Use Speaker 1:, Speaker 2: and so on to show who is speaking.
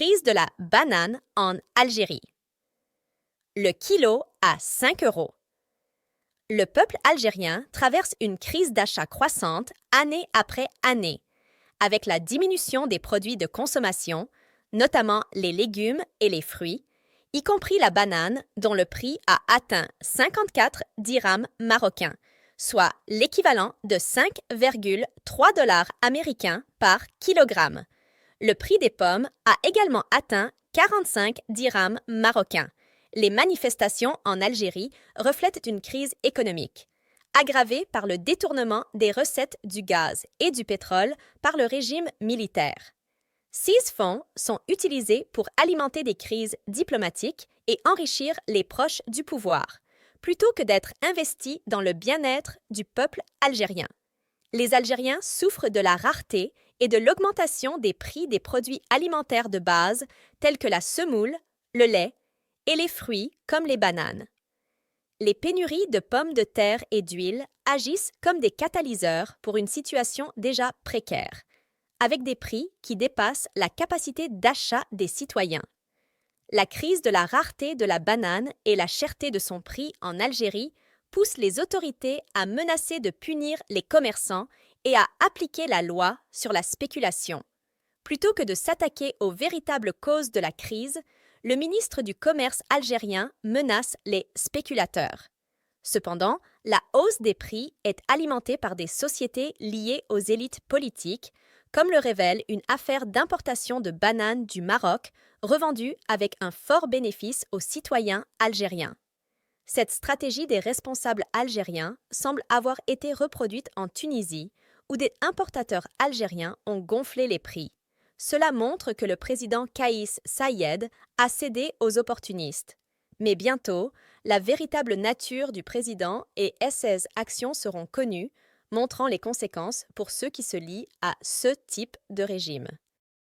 Speaker 1: Crise de la banane en Algérie. Le kilo à 5 euros. Le peuple algérien traverse une crise d'achat croissante année après année, avec la diminution des produits de consommation, notamment les légumes et les fruits, y compris la banane dont le prix a atteint 54 dirhams marocains, soit l'équivalent de 5,3 dollars américains par kilogramme. Le prix des pommes a également atteint 45 dirhams marocains. Les manifestations en Algérie reflètent une crise économique, aggravée par le détournement des recettes du gaz et du pétrole par le régime militaire. Ces fonds sont utilisés pour alimenter des crises diplomatiques et enrichir les proches du pouvoir, plutôt que d'être investis dans le bien-être du peuple algérien. Les Algériens souffrent de la rareté et de l'augmentation des prix des produits alimentaires de base tels que la semoule, le lait et les fruits comme les bananes. Les pénuries de pommes de terre et d'huile agissent comme des catalyseurs pour une situation déjà précaire, avec des prix qui dépassent la capacité d'achat des citoyens. La crise de la rareté de la banane et la cherté de son prix en Algérie poussent les autorités à menacer de punir les commerçants et à appliquer la loi sur la spéculation. Plutôt que de s'attaquer aux véritables causes de la crise, le ministre du Commerce algérien menace les spéculateurs. Cependant, la hausse des prix est alimentée par des sociétés liées aux élites politiques, comme le révèle une affaire d'importation de bananes du Maroc revendue avec un fort bénéfice aux citoyens algériens. Cette stratégie des responsables algériens semble avoir été reproduite en Tunisie, où des importateurs algériens ont gonflé les prix. Cela montre que le président Kaïs Saïed a cédé aux opportunistes. Mais bientôt, la véritable nature du président et ses actions seront connues, montrant les conséquences pour ceux qui se lient à ce type de régime.